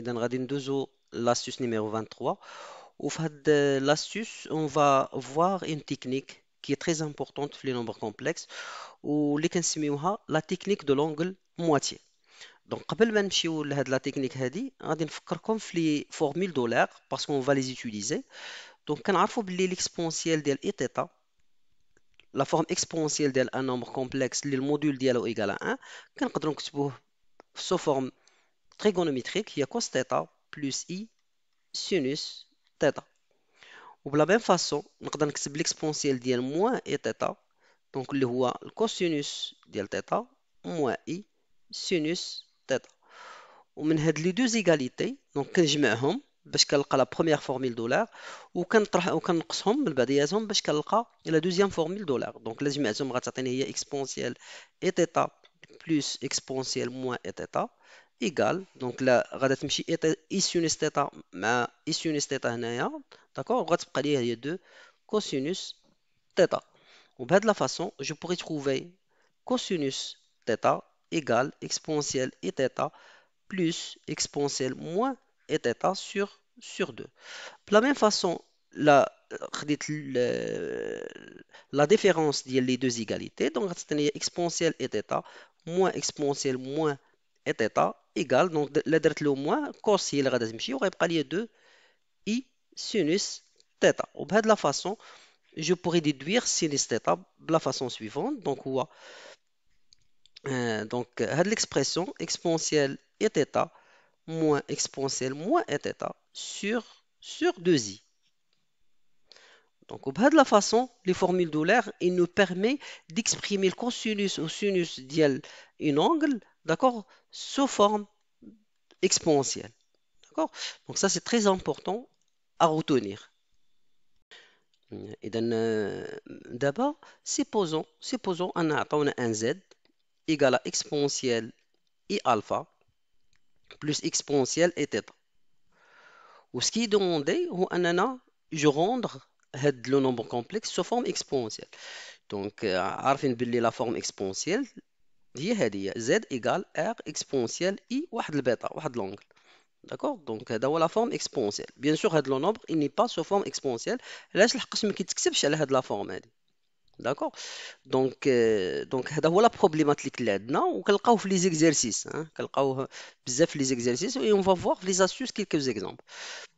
إذا غادي ندوزو l'astuce numéro 23. Au fait de l'astuce, on va voir une technique qui est très importante pour les nombres complexes واللي كنسميوها la technique de l'angle moitié. Donc قبل ما نمشيو لهاد la technique هادي غادي نفكركم في لي فورمول دولار parce qu'on va les utiliser. Donc كنعرفوا باللي l'exponentielle ديال اي θ la forme exponentielle ديال un nombre complexe اللي الموديول ديالو égal à 1 كنقدروا نكتبوه sous forme trigonométrique هي cos θ plus i sinus θ. وبلا même façon نقدر نكتب l'exponentielle ديال moins اي θ دونك اللي هو الكوسينوس ديال θ موان اي سينوس θ. ومن هاد لي دو زيغاليتي دونك كنجمعهم باش كنلقى لا بروميير فورمول دولار وكنقصهم من بعضياتهم باش كنلقى لا دوزيام فورمول دولار. دونك الا جمعتهم غتعطيني هي اكسبونسيال اي θ بلس اكسبونسيال موان اي θ ايكال. دونك لا غادا تمشي اي سينوس θ مع اي سينوس θ هنايا داكور وغتبقى لي هي 2 كوسينوس θ. وبهاد لا فاصون جو بوري trouver cosinus θ égale exponentielle et θ plus exponentielle moins et θ sur 2. De la même façon, la, la différence ديال les deux égalités, donc غتعطيني exponentielle et θ moins exponentielle moins et θ égale, donc لا درت له moins cos هي اللي غادا تمشي وغيبقى لي 2 i sinus θ. وبهاد لا فاصون je pourrais déduire sinus θ de la façon suivante. Donc, l'expression exponentielle et θ moins exponentielle moins et θ sur 2i. Donc, de la façon, les formules d'Euler, il nous permet d'exprimer le cosinus ou sinus d'un angle, d'accord, sous forme exponentielle. D'accord? Donc, ça, c'est très important à retenir. إذا دابا supposons أن عطاونا un z égale à exponentielle i alpha plus exponentielle et θ. وce qui est demandé هو أننا je rendre هاد le nombre complexe sous forme exponentielle. Donc عارفين باللي la forme exponentielle هي هذه z égale r exponentielle i واحد البيتا واحد l'angle. D'accord? Donc هذا هو la forme exponentielle. Bien sûr هاد le nombre il n'est pas sous forme exponentielle. علاش لحقاش ما كيتكتبش على هاد la forme هذه. D'accord? دونك هذا هو لا بروبليماتيك اللي عندنا وكنلقاوه في لي زيكزيرسيس كنلقاوه بزاف في لي زيكزيرسيس و اون فا فوار في لي زاستوس كيلكو زيكزامبل.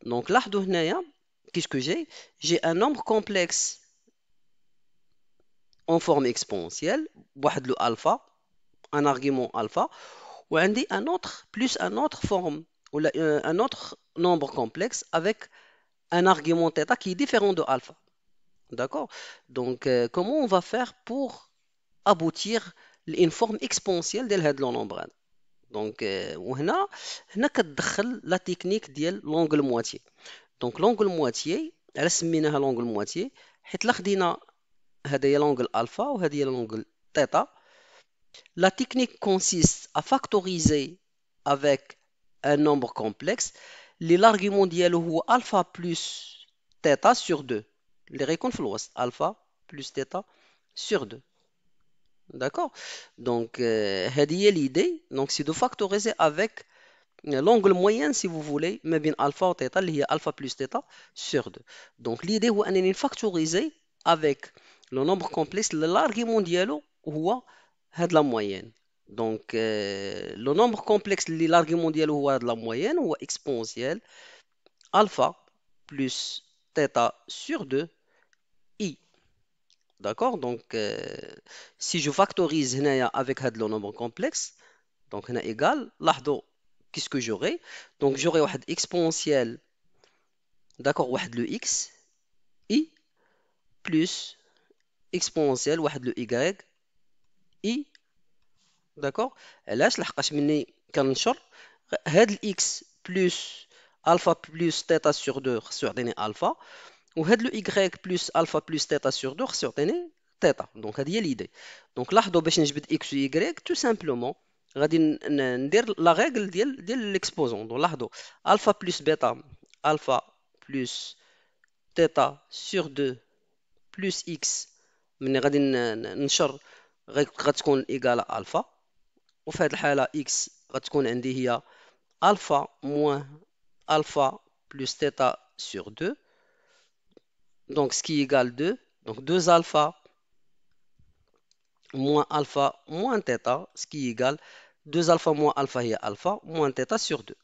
دونك لاحظوا هنايا كيسكو جي ان نومبر كومبلكس اون فورم اكسبونسيال بواحد لو الفا ان ارغيومون الفا وعندي ان اوتر بلس ان اوتر فورم ولا ان اوتر نومبر كومبلكس افيك un argument θ qui est différent de alpha. D'accord? Donc, comment on va faire pour aboutir à une forme exponentielle de هاد nombre. Donc, هنا كتدخل la technique ديال l'angle moitié. Donc, l'angle moitié, على سميناها l'angle moitié حيت لا خدينا هذا هي l'angle alpha وهذه هي l'angle θ. La technique consiste à factoriser avec un nombre complexe l'argument ديالو هو alpha plus θ sur 2. اللي غيكون في الوسط alpha plus θ sur 2. D'accord? Donc, l'idée, donc, c'est de factoriser avec l'angle moyen, si vous voulez, mais bien alpha ou θ, il y a alpha plus θ sur 2. Donc, l'idée, c'est de factoriser avec le nombre complexe, l'argument dialo, ou la moyenne. Donc, le nombre complexe, l'argument dialo, ou la moyenne, ou exponentielle, alpha plus θ sur 2, i. D'accord? Donc, si je factorise هنايا avec le nombre complexe, donc هنا égal, لاحظوا qu'est-ce que j'aurai? Donc, j'aurai واحد exponentielle, d'accord, واحد le x, i, plus exponentielle, واحد le y, i, d'accord? علاش لحقاش مني كنشر هاد الاكس بلس الفا بلس θ sur 2 خصو يعطيني الفا وهاد لو y بلس الفا بلس θ sur 2 خصو يعطيني ثيتا. دونك هذه هي ليدي. دونك لاحظوا باش نجبد اكس و y تو سامبلومون غادي ندير لا ريغل ديال ليكسبوزون. دونك لاحظوا الفا بلس بيتا الفا بلس ثيتا sur 2 بلس اكس ملي غادي ننشر غتكون ايكالا الفا وفي هذه الحاله اكس غتكون عندي هي alpha moins alpha plus θ sur 2. Donc, ce qui égale 2. Donc, 2 alpha moins alpha moins θ, ce qui égale 2 alpha moins alpha et alpha moins θ sur 2.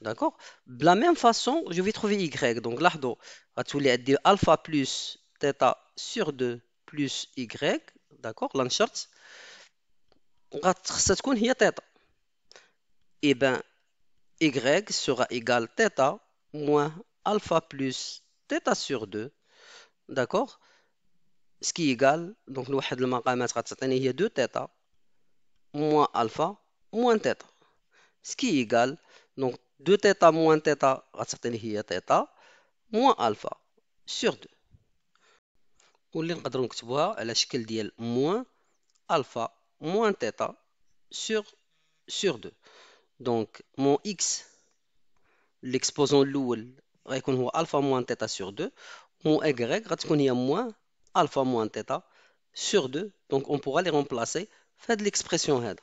D'accord? De la même façon, je vais trouver y. Donc, là, tu vas dire alpha plus θ sur 2 plus y. D'accord? L'enchart, ça تكون هي θ. Et ben, y sera égal θ moins alpha plus θ sur 2. D'accord? Ce qui égale, donc, الوحد المقامات غتعطيني هي 2 θ moins alpha moins θ. Ce qui égale, donc 2θ moins θ غتعطيني هي θ moins alpha sur 2. واللي نقدروا نكتبوها على شكل ديال moins alpha moins θ sur 2. Donc mon x, l'exposant الاول غيكون هو alpha moins θ sur 2. Mon y غتكون هي moins alpha moins θ sur 2. Donc on pourra les remplacer في هذه l'expression هذا.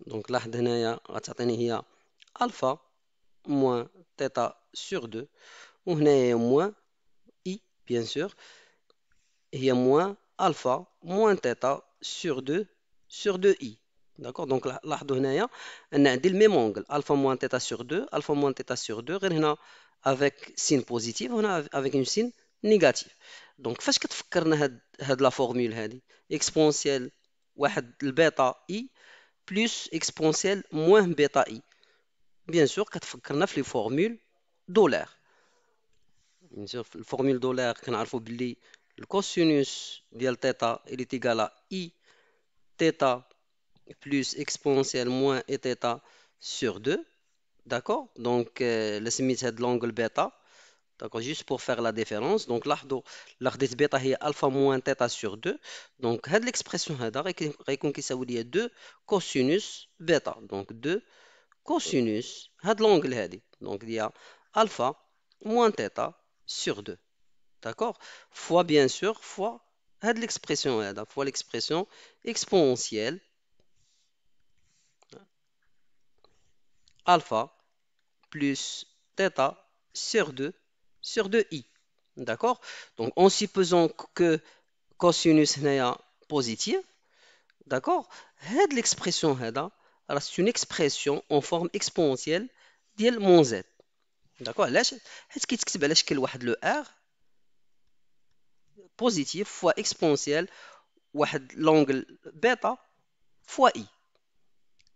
Donc لاحظ هنايا غتعطيني هي alpha moins θ sur 2. وهنايا moins i bien sûr هي moins alpha moins θ sur 2i. D'accord? Donc لاحظوا هنايا ان عندي الميم angle alpha moins θ sur 2 alpha moins θ sur 2 غير هنا avec signe positif وهنا avec une signe négative. Donc فاش كتفكرنا هاد لا فورمول هادي exponentielle واحد البيتا i plus exponentielle moins bêta i. Bien sûr كتفكرنا في لي فورمول دولار. Bien sûr في الفورمول دولار كنعرفوا باللي الكوسينوس ديال θ il est égal à i θ plus exponentielle moins et θ sur 2. D'accord? Donc, le سميت هاد l'angle bêta. D'accord? Juste pour faire la différence. Donc, لاحظوا لاحظت bêta هي alpha moins θ sur 2. Donc, هاد l'expression هذا غيكون كيساوي لي 2 cosinus bêta. Donc, 2 cosinus هاد l'angle هادي. Donc, il y a alpha moins θ sur 2. D'accord? Fois bien sûr, fois هاد l'expression هذا, fois l'expression exponentielle alpha plus θ sur 2i. D'accord? Donc, en supposant que cosinus هنايا positif, d'accord? هاد l'expression هذا, c'est une expression en forme exponentielle ديال mon z. d'accord? علاش؟ حيت كيتكتب على شكل واحد لو r positif fois exponentielle واحد l'angle bêta fois i.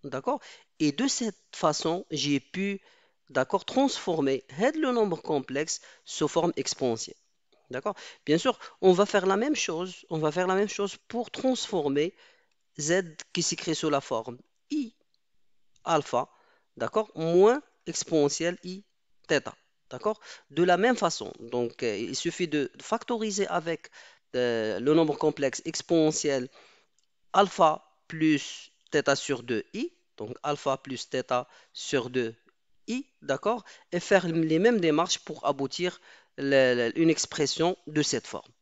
D'accord? Et de cette façon, j'ai pu, d'accord, transformer le nombre complexe sous forme exponentielle. D'accord? Bien sûr, on va faire la même chose. On va faire la même chose pour transformer z qui s'écrit sous la forme i alpha, d'accord, moins exponentielle i θ. D'accord? De la même façon. Donc, il suffit de factoriser avec le nombre complexe exponentiel alpha plus θ sur 2i, donc alpha plus θ sur 2i, d'accord, et faire les mêmes démarches pour aboutir une expression de cette forme.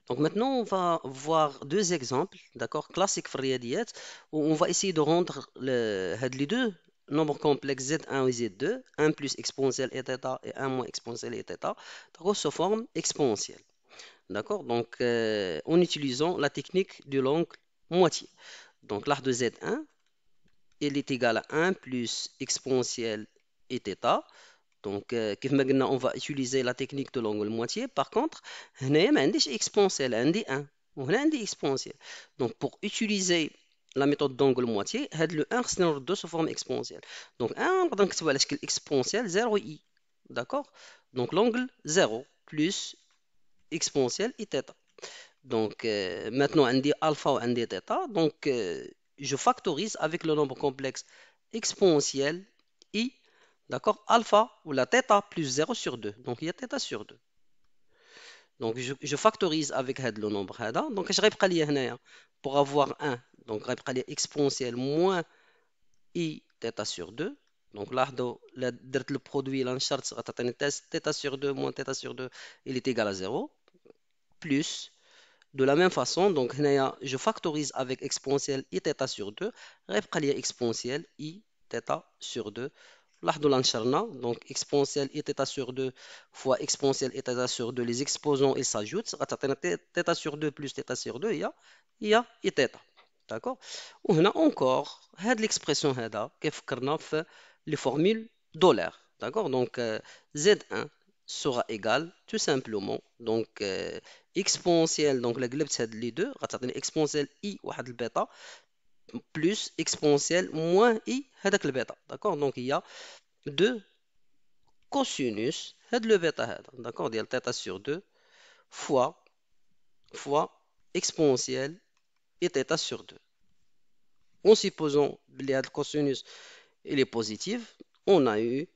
Donc maintenant, on va voir deux exemples, d'accord, classiques في الرياضيات, où on va essayer de rendre les deux nombres complexes z1 et z2, 1 plus exponentielle et θ et 1 moins exponentielle et θ, d'accord, sous forme exponentielle. D'accord? Donc, en utilisant la technique de l'angle moitié. Donc, l'arc de Z1, il est égal à 1 plus exponentielle et θ. Donc, comme maintenant, on va utiliser la technique de l'angle moitié. Par contre, هنايا ما عنديش exponentielle, عندي 1. وهنا عندي exponentielle. Donc, pour utiliser la méthode d'angle moitié, هاد le 1 خصنا نردو sous forme exponentielle. Donc, 1 نقدر نكتبو على شكل exponentielle 0i. D'accord? Donc, l'angle 0 plus exponentielle et θ. Donc, maintenant, on dit alpha ou on dit θ. Donc, je factorise avec le nombre complexe exponentiel i, d'accord, alpha ou la θ plus 0 sur 2. Donc, il y a θ sur 2. Donc, je factorise avec le nombre هذا. Donc, je ريبقى لي هنايا pour avoir 1. Donc, ريبقى لي exponentielle moins i θ sur 2. Donc, là, درت le produit l'enchart غتعطيني θ sur 2 moins θ sur 2, il est égal à 0. Plus de la même façon, donc je factorise avec exponentielle i θ sur 2, غيبقى لي exponentielle i θ sur 2. لاحظوا là نشرنا donc exponentielle et θ sur 2 fois exponentielle et θ sur 2 les exposants ils s'ajoutent غتعطينا θ sur 2 plus θ sur 2 هي θ. d'accord. وهنا encore هاد l'expression هذا كيفكرنا في les formules d'Euler. d'accord. donc Z1 sera égal tout simplement donc exponentielle donc la قلبت هاد les deux غتعطيني exponentielle i واحد البيتا plus exponentielle moins i هذاك البيتا. d'accord. donc il y a 2 cosinus هاد le bêta هذا d'accord ديال θ sur 2 fois exponentielle et θ sur 2. En supposant que le cosinus il est positif, on a eu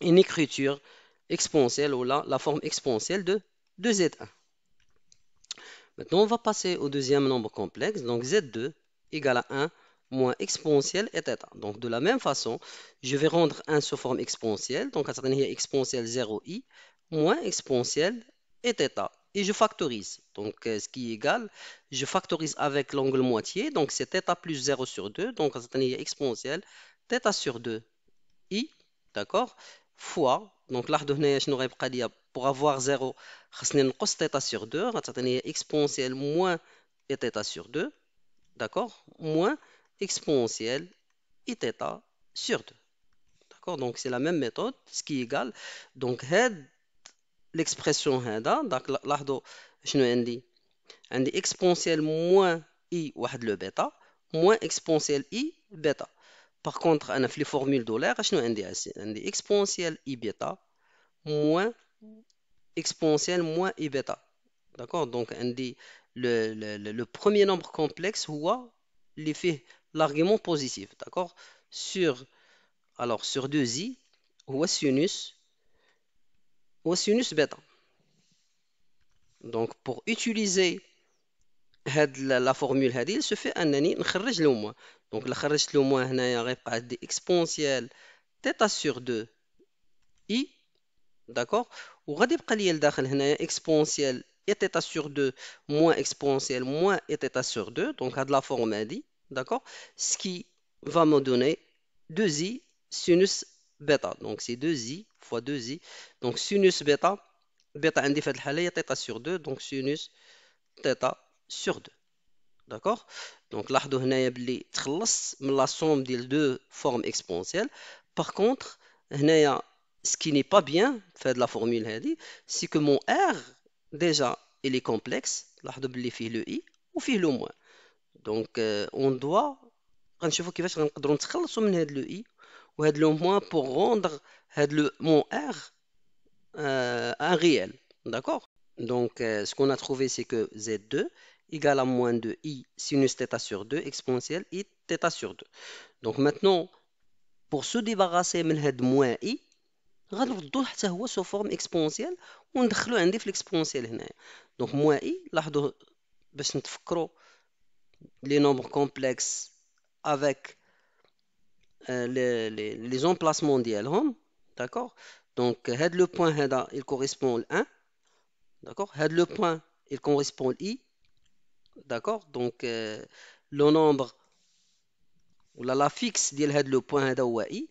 une écriture exponentielle ou la forme exponentielle de Z1. Maintenant, on va passer au deuxième nombre complexe. Donc, Z2 égale à 1 moins exponentielle et θ. Donc, de la même façon, je vais rendre 1 sous forme exponentielle. Donc, il y a exponentielle 0i moins exponentielle et θ. Et je factorise. Donc, ce qui est égal, je factorise avec l'angle moitié. Donc, c'est θ plus 0 sur 2. Donc, il y a exponentielle θ sur 2 i, d'accord, fois, donc là, pour avoir 0, خاصني نقص θ sur 2, غتعطيني exponentielle moins et θ sur 2, d'accord, moins exponentielle et θ sur 2. D'accord, donc c'est la même méthode, ce qui est égal. Donc, l'expression هذا, donc لاحظوا شنو عندي exponentielle moins i واحد le bêta, moins exponentielle i bêta. Par contre, أنا في les formules d'Euler شنو عندي exponentielle i bêta moins exponentielle moins i bêta. d'accord. donc عندي le premier nombre complexe هو اللي فيه l'argument positif. d'accord. sur sur 2i هو sinus bêta. donc pour utiliser la formule هذه il suffit أنني نخرج le moins. donc إلا خرجت le moins هنايا غيبقى عندي exponentielle θ sur 2 i. d'accord. وغادي يبقى لي لداخل هنايا exponentielle et θ sur 2 moins exponentielle moins et θ sur 2. donc هاد la forme هادي. d'accord. ce qui va me donner 2i sinus bêta. donc c'est 2i fois 2i. donc sinus bêta bêta عندي في هاد الحالة هي θ sur 2. donc sinus θ sur 2. d'accord. donc لاحظوا هنايا بلي تخلصت من لا somme ديال deux formes exponentielles. par contre هنايا ce qui n'est pas bien fait de la formule هذه c'est que mon R déjà il est complexe. لاحظوا بلي فيه le i وفيه le moins. donc on doit غنشوفوا كيفاش غنقدروا نتخلصوا من هذا le i وهذا le moins pour rendre هذا mon R un réel. d'accord. donc ce qu'on a trouvé c'est que Z2 égale à moins de i sinus θ sur 2 exponentielle i θ sur 2. donc maintenant pour se débarrasser من هذا moins i غنردوه حتى هو سو فورم اكسبونسيال وندخلوه عندي في الاكسبونسيال هنايا. دونك موان اي لاحظوا باش نتفكروا لي نومبر كومبلكس افيك لي زومبلاسمون ديالهم. داكوغ. دونك هاد لو بوين هذا il correspond ل 1. داكوغ. هاد لو بوين il correspond ل i. داكوغ. دونك لو نومبر ولا لا فيكس ديال هاد لو بوين هذا هو i.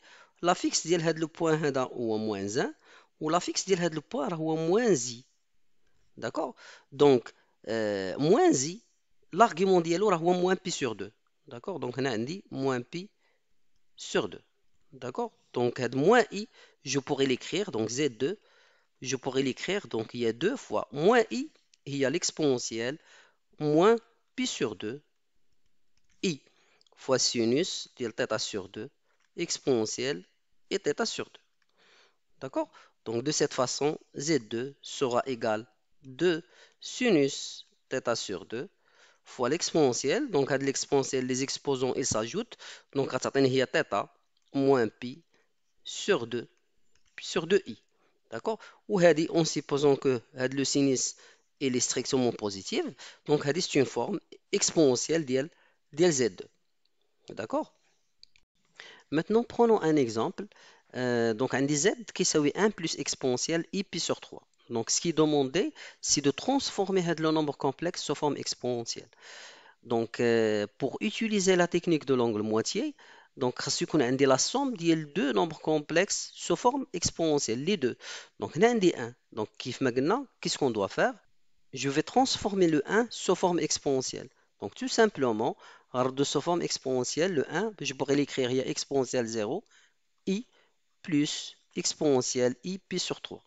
لا فيكس ديال هاد لو بوين هذا هو موان 1 ولا فيكس ديال هاد لو بوين راه هو موان زي. داكوغ. دونك موان زي l'argument ديالو راه هو موان بي سور 2. داكوغ. دونك هنا عندي موان بي سور 2. داكوغ. دونك هاد موان i je pourrais l'écrire donc z2 je pourrais l'écrire donc il y a deux fois moins i هي l'exponentielle moins pi sur 2 i fois sinus ديال θ sur 2 exponentielle et θ sur 2. D'accord. Donc de cette façon, Z2 sera égal 2 sinus θ sur 2 fois l'exponentielle. Donc à l'exponentielle, les exposants ils s'ajoutent. Donc à certaines il y a θ moins pi sur 2 sur 2i. D'accord. Ou en supposant que le sinus est strictement positif. Donc c'est une forme exponentielle d'IL Z2. D'accord. Maintenant prenons un exemple. Donc un z qui est 1 plus exponentielle i pi sur 3. Donc ce qui est demandé, c'est de transformer le nombre complexe sous forme exponentielle. Donc pour utiliser la technique de l'angle moitié, Donc, خاص يكون عندي la somme ديال deux nombres complexes sous forme exponentielle, les deux. Donc, هنا عندي 1. Donc, كيف ما قلنا, qu'est-ce qu'on doit faire? Je vais transformer le 1 sous forme exponentielle. Donc, tout simplement, de sous forme exponentielle, le 1, je pourrais l'écrire, il y a exponentielle 0, i plus exponentielle i pi sur 3.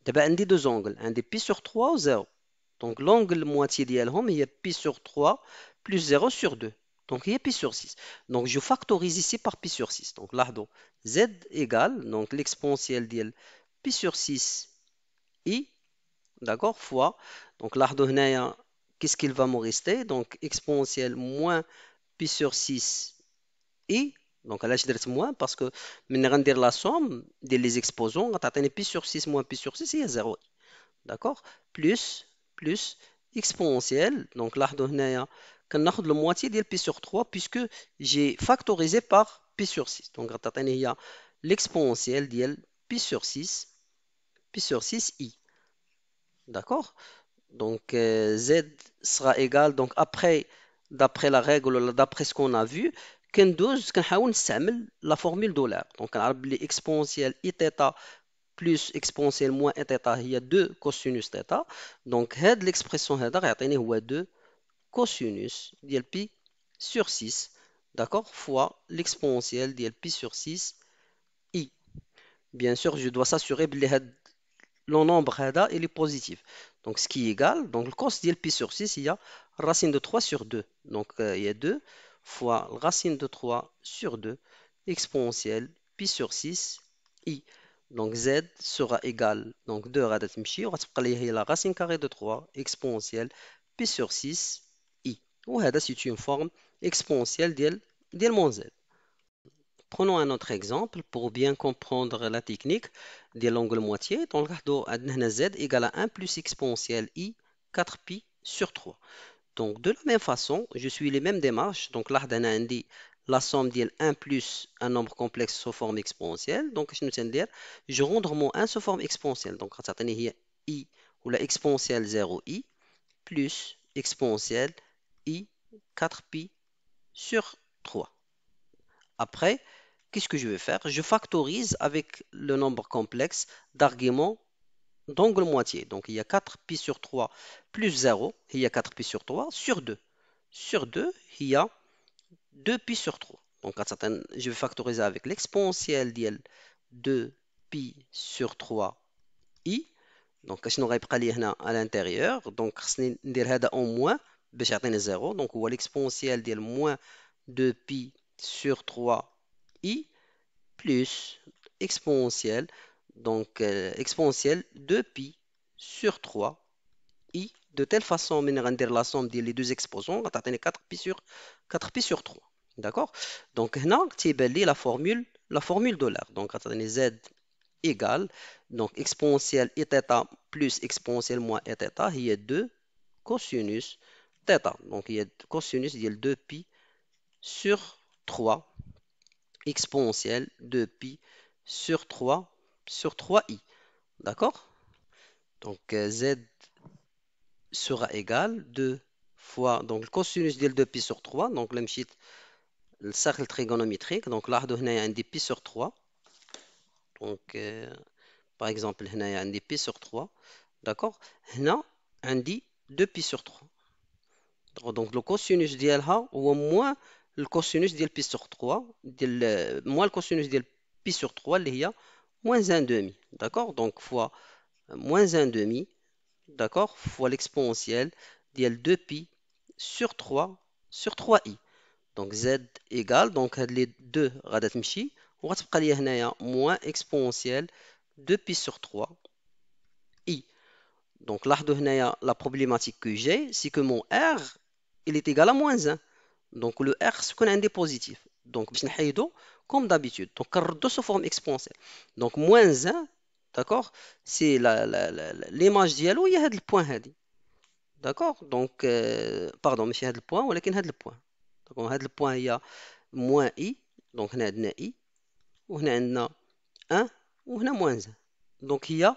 دابا عندي deux angles, عندي pi sur 3 ou 0. Donc, l'angle moitié ديالهم هي pi sur 3 plus 0 sur 2. Donc, il y a pi sur 6. Donc, je factorise ici par pi sur 6. Donc, là, z égale, donc l'exponentielle ديال pi sur 6 i, d'accord, fois. Donc, là, qu'est-ce qu'il va me rester? Donc, exponentielle moins pi sur 6 i. Donc, là, je dirais moins parce que maintenant, on va dire la somme des exposants. On va pi sur 6 moins pi sur 6, il y a 0. D'accord? Plus exponentielle. Donc là, on a la moitié de pi sur 3 puisque j'ai factorisé par pi sur 6. Donc, il y a l'exponentielle de pi sur 6 i. D'accord? Donc, z sera égal. Donc, après, d'après la règle, d'après ce qu'on a vu, كندوز كنحاول نستعمل la formule دولار. Donc, نعرف بلي exponentielle i plus exponentielle moins θ هي 2 cosinus θ. Donc, هاد l'expression هذا غيعطيني هو 2 cosinus ديال pi sur 6, d'accord, fois l'exponentielle ديال pi sur 6 i. Bien sûr, je dois s'assurer que le nombre هذا il est positif. Donc, ce qui est égal, donc le cos ديال pi sur 6, il y a racine de 3 sur 2. Donc, il y a 2 fois racine de 3 sur 2 exponentielle pi sur 6 i. Donc, z sera égal, donc 2 غادا تمشي وغتبقى لي هي la racine carrée de 3 exponentielle pi sur 6 i. وهذا c'est une forme exponentielle ديال mon z. Prenons un autre exemple pour bien comprendre la technique de l'angle moitié. Donc, z égale à 1 plus exponentielle i 4pi sur 3. Donc, de la même façon, je suis les mêmes démarches. Donc, là, on a la somme de 1 plus un nombre complexe sous forme exponentielle. Donc, je rendre mon 1 sous forme exponentielle. Donc, ça i ou la exponentielle 0i plus exponentielle i 4pi sur 3. Après, qu'est-ce que je vais faire? Je factorise avec le nombre complexe d'arguments d'angle moitié. Donc, il y a 4pi sur 3 plus 0, il y a 4pi sur 3 sur 2. Sur 2, il y a 2pi sur 3. Donc, je vais factoriser avec l'exponentielle de 2pi sur 3i. Donc, je n'aurai pas à l'intérieur. Donc, je vais en moins, باش يعطيني 0. Donc, هو l'exponentielle de moins 2pi sur 3i plus exponentielle, donc exponentielle 2pi sur 3i. De telle façon, on va dire la somme des deux exposants, on va 4pi sur 3. D'accord? Donc, là, tu as la formule dollar. Donc, on va z égale, donc exponentielle θ plus exponentielle moins θ, il y a 2 cosinus θ. Donc, il y a cosinus, il y a 2pi sur 3 exponentielle de pi sur 3i. D'accord? Donc, z sera égal 2 fois donc le cosinus de 2pi sur 3. Donc, le cercle trigonométrique. Donc, là, on a un pi sur 3. Donc, par exemple, on a un pi sur 3. D'accord? On a un 2pi sur 3. Donc, le cosinus ديالها هو moins le cosinus ديال pi sur 3 moins le cosinus ديال pi sur 3 اللي هي moins 1 demi. D'accord? Donc, fois moins 1 demi, d'accord, fois l'exponentielle ديال 2pi sur 3i. Donc, z égale, donc les deux غادا تمشي وغتبقى لي هنايا moins exponentielle 2pi sur 3i. Donc, là, la problématique que j'ai, c'est que mon r, il est égal à moins 1. Donc, le r, c'est qu'on a un des positifs. Donc, باش نحيدو comme d'habitude. Donc, كنردو sous forme exponentielle. Donc, moins 1, d'accord, c'est l'image ديالو هي هاد البوان هادي. D'accord? Donc, pardon, ماشي هاد البوان ولكن هاد البوان. Donc, هاد البوان هي moins i. Donc, هنا عندنا i وهنا عندنا 1 وهنا moins 1. Donc, هي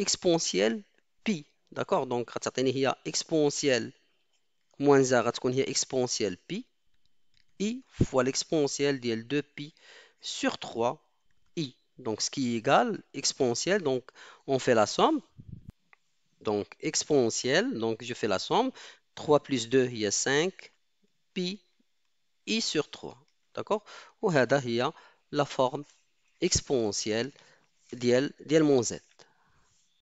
exponentielle pi. D'accord? Donc, غتعطيني هي exponentielle moins 1 غتكون هي exponentielle pi i fois l'exponentielle de 2pi sur 3i. Donc, ce qui est égal exponentielle. Donc, on fait la somme. Donc, exponentielle. Donc, je fais la somme. 3 plus 2, il y a 5. Pi i sur 3. D'accord? وهذا هي la forme exponentielle ديال mon z.